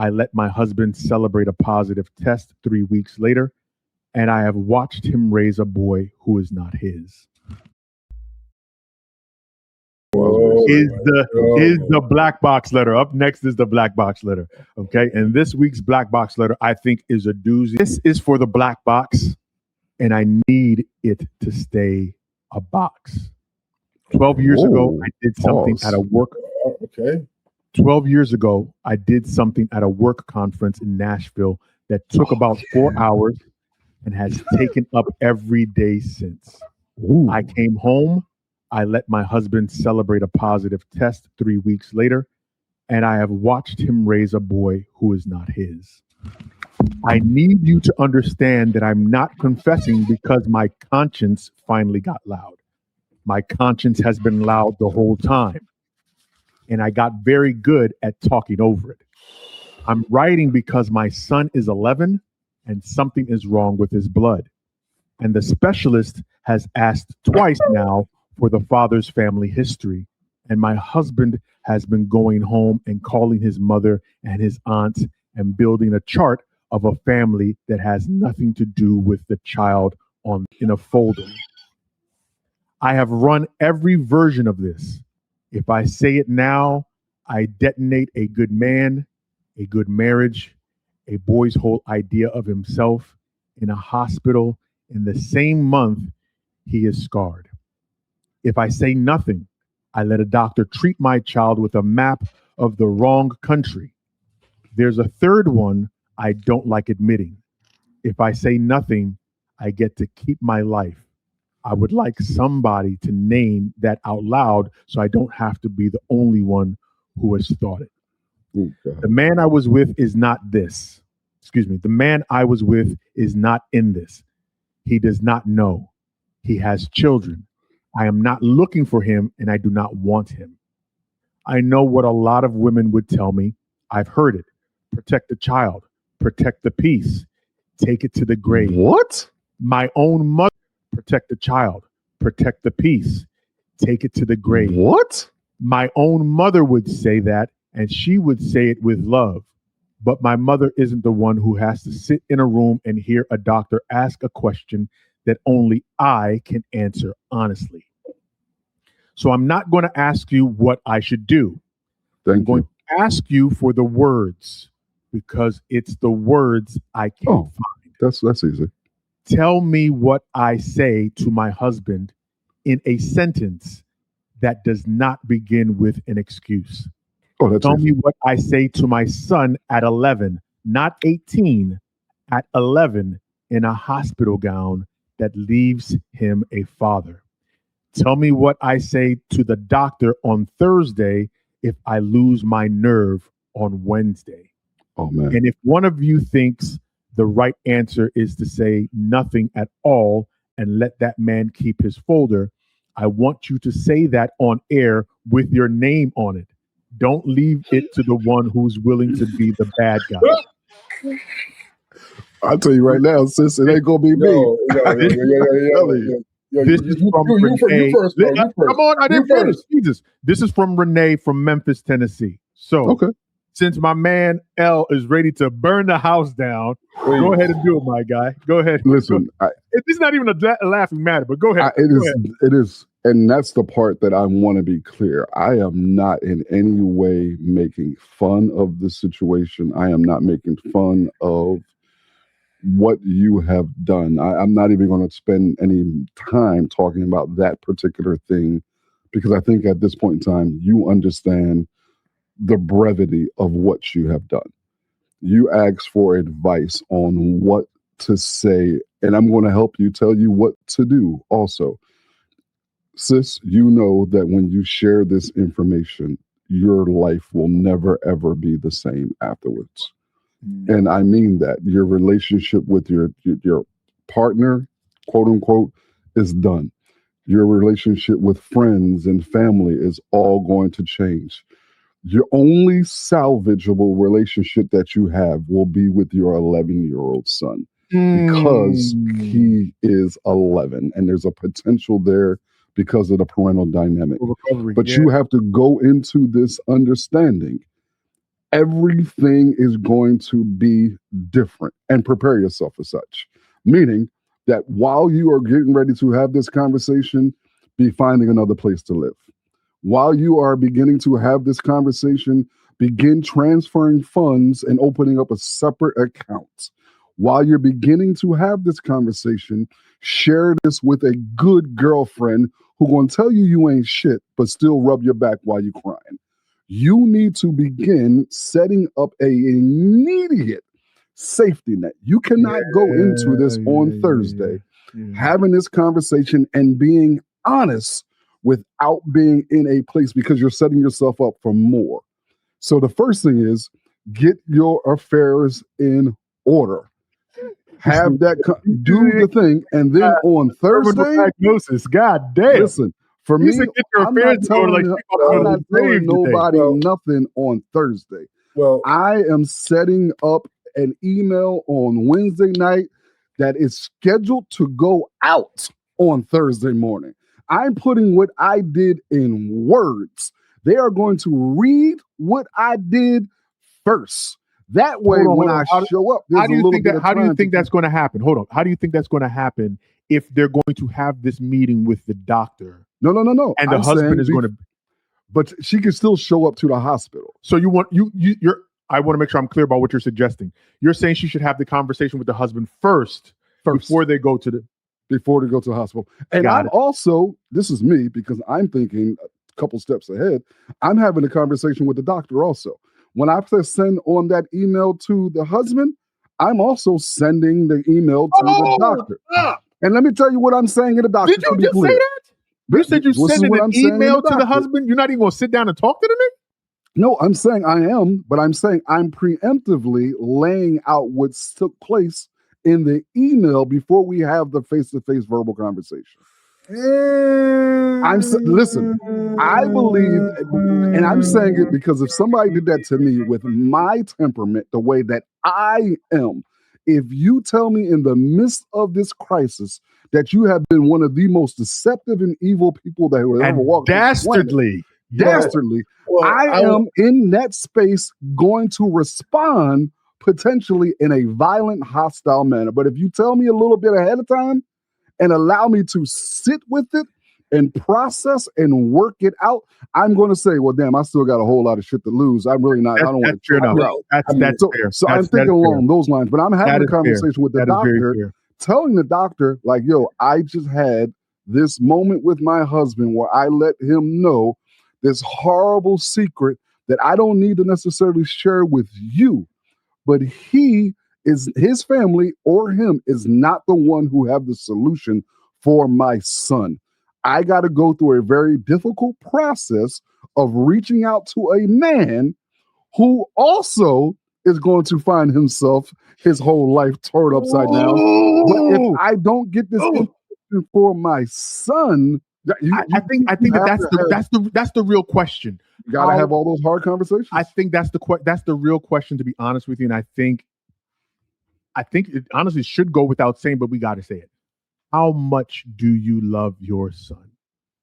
I let my husband celebrate a positive test 3 weeks later, and I have watched him raise a boy who is not his. Oh, Is the black box letter. Up next is the black box letter. Okay. And this week's black box letter, I think, is a doozy. This is for the black box, and I need it to stay a box. 12 years ago, I did something at a work. Okay. 12 years ago, I did something at a work conference in Nashville that took about 4 hours and has taken up every day since. I came home. I let my husband celebrate a positive test 3 weeks later, and I have watched him raise a boy who is not his. I need you to understand that I'm not confessing because my conscience finally got loud. My conscience has been loud the whole time, and I got very good at talking over it. I'm writing because my son is 11 and something is wrong with his blood. And the specialist has asked twice now for the father's family history. And my husband has been going home and calling his mother and his aunts and building a chart of a family that has nothing to do with the child in a folder. I have run every version of this. If I say it now, I detonate a good man, a good marriage, a boy's whole idea of himself in a hospital in the same month he is scarred. If I say nothing, I let a doctor treat my child with a map of the wrong country. There's a third one I don't like admitting. If I say nothing, I get to keep my life. I would like somebody to name that out loud so I don't have to be the only one who has thought it. The man I was with is not this. Excuse me. The man I was with is not in this. He does not know. He has children. I am not looking for him, and I do not want him. I know what a lot of women would tell me. I've heard it. Protect the child. Protect the peace. Take it to the grave. What? My own mother. Protect the child. Protect the peace. Take it to the grave. What? My own mother would say that, and she would say it with love. But my mother isn't the one who has to sit in a room and hear a doctor ask a question that only I can answer honestly. So I'm not going to ask you what I should do. I'm going to ask you for the words because it's the words I can't find. That's easy. Tell me what I say to my husband in a sentence that does not begin with an excuse. Tell me what I say to my son at 11, not 18, at 11 in a hospital gown that leaves him a father. Tell me what I say to the doctor on Thursday if I lose my nerve on Wednesday. Oh, man. And if one of you thinks the right answer is to say nothing at all and let that man keep his folder, I want you to say that on air with your name on it. Don't leave it to the one who's willing to be the bad guy. I'll tell you right now, sis, it ain't gonna be me. This is from Renee. Come on, I didn't finish. Jesus. This is from Renee from Memphis, Tennessee. So, since my man L is ready to burn the house down, go ahead and do it, my guy. Go ahead. Listen, it's not even a laughing matter, but go ahead. It is. And that's the part that I want to be clear. I am not in any way making fun of the situation. I am not making fun of what you have done. I'm not even going to spend any time talking about that particular thing because I think at this point in time, you understand the brevity of what you have done. You asked for advice on what to say, and I'm going to help you tell you what to do also. Sis, you know that when you share this information, your life will never, ever be the same afterwards. And I mean that. Your relationship with your partner, quote unquote, is done. Your relationship with friends and family is all going to change. Your only salvageable relationship that you have will be with your 11-year-old son because he is 11 and there's a potential there because of the parental dynamic. But you have to go into this understanding. everything is going to be different, and prepare yourself for such. Meaning that while you are getting ready to have this conversation, be finding another place to live. While you are beginning to have this conversation, begin transferring funds and opening up a separate account. While you're beginning to have this conversation, share this with a good girlfriend who's going to tell you you ain't shit, but still rub your back while you're crying. You need to begin setting up an immediate safety net. You cannot go into this on Thursday having this conversation and being honest without being in a place, because you're setting yourself up for more. So the first thing is get your affairs in order. Have that, do the thing, and then on Thursday, diagnosis. God damn. Listen, for me, I'm not telling nobody nothing on Thursday. Well, I am setting up an email on Wednesday night that is scheduled to go out on Thursday morning. I'm putting what I did in words. They are going to read what I did first. That way, when I show up, how do you think that's going to happen? Hold on. How do you think that's going to happen if they're going to have this meeting with the doctor? No. And the husband is going to, but she can still show up to the hospital. So I want to make sure I'm clear about what you're suggesting. You're saying she should have the conversation with the husband first before they go to the hospital. And I'm also, this is me because I'm thinking a couple steps ahead. I'm having a conversation with the doctor also. When I send on that email to the husband, I'm also sending the email to the doctor. And let me tell you what I'm saying to the doctor. Did you just say that? You said you're sending an email to the husband? You're not even going to sit down and talk to the nigga? No, I'm saying I am, but I'm saying I'm preemptively laying out what took place in the email before we have the face-to-face verbal conversation. Listen, I believe, and I'm saying it because if somebody did that to me with my temperament, the way that I am, if you tell me in the midst of this crisis that you have been one of the most deceptive and evil people that have ever walked dastardly, I am in that space going to respond potentially in a violent, hostile manner. But if you tell me a little bit ahead of time and allow me to sit with it and process and work it out, I'm going to say, well, damn, I still got a whole lot of shit to lose. I'm really not. I don't want to. That's fair. So I'm thinking along those lines. But I'm having a conversation with the doctor, telling the doctor, like, yo, I just had this moment with my husband where I let him know this horrible secret that I don't need to necessarily share with you, but his family or him is not the one who have the solution for my son. I got to go through a very difficult process of reaching out to a man who also is going to find himself his whole life turned upside down. But if I don't get this information for my son, I think that's the real question. You got to have all those hard conversations. I think that's the real question, to be honest with you. And I think it honestly should go without saying, but we got to say it. How much do you love your son?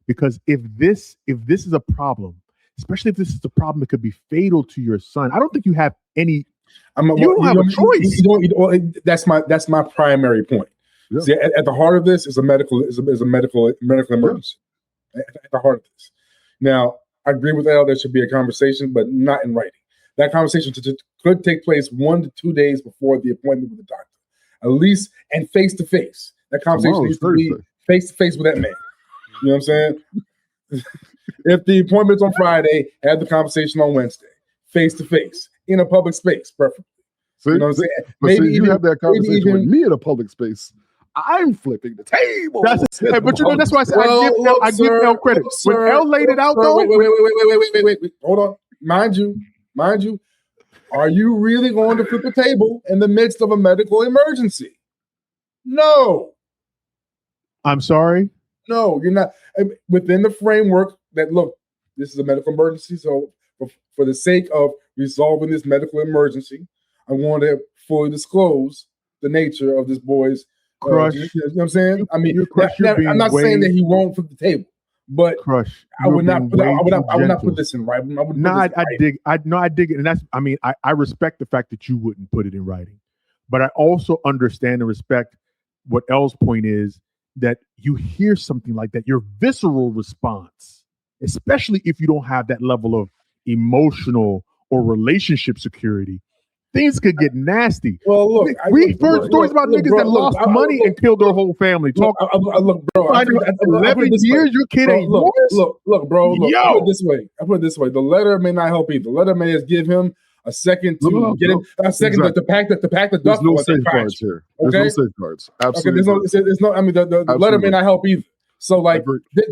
Because if this is a problem, especially if this is a problem that could be fatal to your son, I don't think you have any. You don't have a choice. That's my primary point. Yeah. See, at the heart of this is a medical emergency. Yeah. At the heart of this. Now, I agree with Al. There should be a conversation, but not in writing. That conversation could take place 1 to 2 days before the appointment with the doctor, at least, and face to face. That conversation needs to be face to face with that man. You know what I'm saying? If the appointment's on Friday, have the conversation on Wednesday, face to face in a public space, preferably. See, you know what I'm saying? Maybe you have that conversation with me in a public space. I'm flipping the table. But that's why I said I give L credit. When L laid it out, though. Wait. Hold on. Mind you, are you really going to flip the table in the midst of a medical emergency? No. I'm sorry? No, you're not. Within the framework that, look, this is a medical emergency, so for the sake of resolving this medical emergency, I want to fully disclose the nature of this boy's crush. You know what I'm saying? I mean, I'm not saying that he won't flip the table, But Crush. I would not put gentle. this in writing. I dig it, and that's. I mean, I respect the fact that you wouldn't put it in writing, but I also understand and respect what L's point is, that you hear something like that, your visceral response, especially if you don't have that level of emotional or relationship security, things could get nasty. Well, look, we've heard stories about niggas that lost money and killed their whole family. Look, bro. 11 years, your kid ain't yours? Look, bro. Look, I put it this way. The letter may not help either. The letter may just give him a second to get him a second to pack the duffel. There's no safeguards here. Okay? There's no safeguards. Absolutely. Okay, there's no. I mean, the letter may not help either. So, like,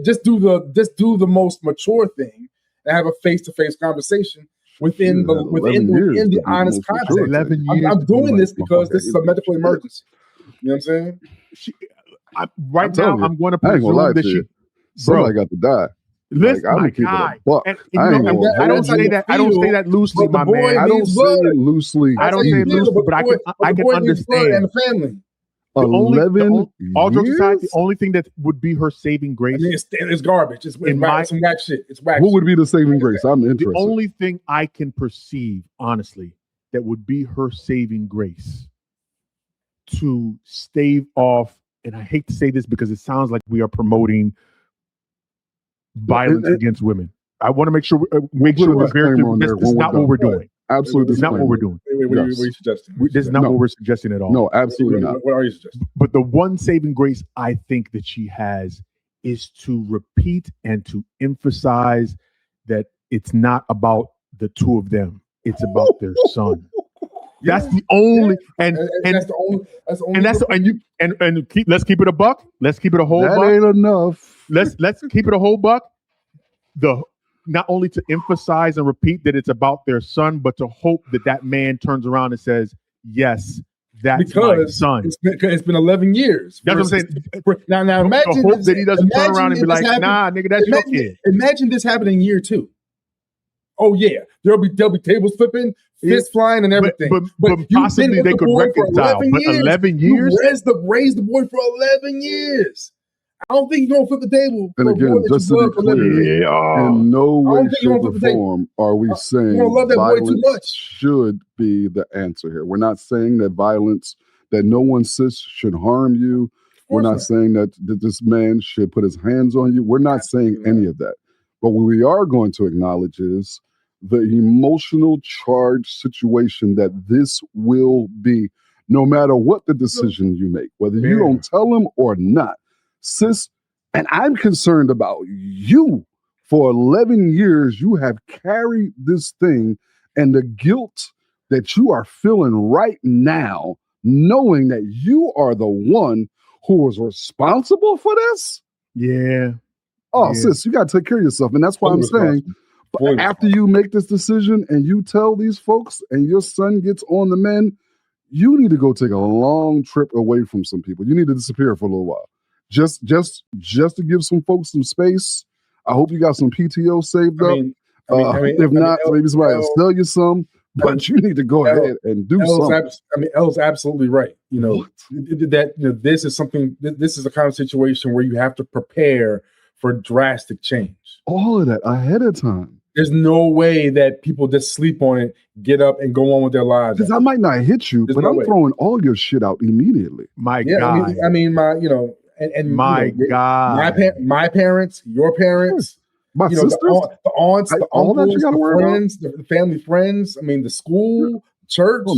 just do the most mature thing and have a face-to-face conversation within the honest context. 11 years. I'm doing this because this is a medical emergency. You know what I'm saying? Right now, I'm going to presume that somebody got to die. Listen, my guy. I don't say that. I don't say that loosely, my man. I don't say it loosely. I don't say it loosely, but I can understand. And the family. 11 all jokes aside, the only thing that would be her saving grace. I mean, it's garbage. It's some whack shit. It's whack. What would be the saving grace? I'm interested. The only thing I can perceive, honestly, that would be her saving grace to stave off, and I hate to say this because it sounds like we are promoting violence against women. I want to make sure we're very clear. This is not what we're doing. Absolutely, this is not what we're doing. What are you suggesting? This is not what we're suggesting at all. No, absolutely not. What are you suggesting? But the one saving grace I think that she has is to repeat and to emphasize that it's not about the two of them. It's about their son. That's the only let's keep it a buck. Let's keep it a whole buck. That ain't enough. Let's keep it a whole buck. Not only to emphasize and repeat that it's about their son, but to hope that man turns around and says, "Yes, that's my son." It's been 11 years. That's what I'm saying. Now imagine hope that he doesn't turn around and be like, "Nah, nigga, that's your kid." Imagine this happening in year 2. Oh yeah, there'll be tables flipping, fists flying, and everything. But possibly they could reconcile. But 11 years, raised the boy for 11 years. I don't think you're gonna flip the table. And again, just to be clear, in no way, shape, or form are we saying violence should be the answer here. We're not saying that violence, that no one cis should harm you. We're not saying that this man should put his hands on you. We're not saying any of that. But what we are going to acknowledge is the emotional charge situation that this will be, no matter what the decision you make, whether you don't tell them or not. Sis, and I'm concerned about you. For 11 years, you have carried this thing, and the guilt that you are feeling right now, knowing that you are the one who was responsible for this. Yeah. Oh, sis, you got to take care of yourself. And that's why I'm saying, after you make this decision and you tell these folks and your son gets on the mend, you need to go take a long trip away from some people. You need to disappear for a little while. Just to give some folks some space. I hope you got some PTO saved up. If not, maybe somebody will sell you some. But you need to go ahead and do something. Elle's absolutely right. You know this is something. This is a kind of situation where you have to prepare for drastic change. All of that ahead of time. There's no way that people just sleep on it, get up, and go on with their lives. Because I might not hit you, but I'm throwing all your shit out immediately. My God. I mean, my parents, your parents, my sisters, the aunts, the uncles, the friends, the family friends. I mean, the school, church. Oh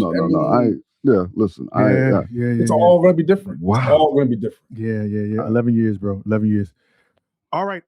no. Listen. It's all going to be different. Wow. It's all going to be different. Yeah. 11 years, bro. 11 years. All right.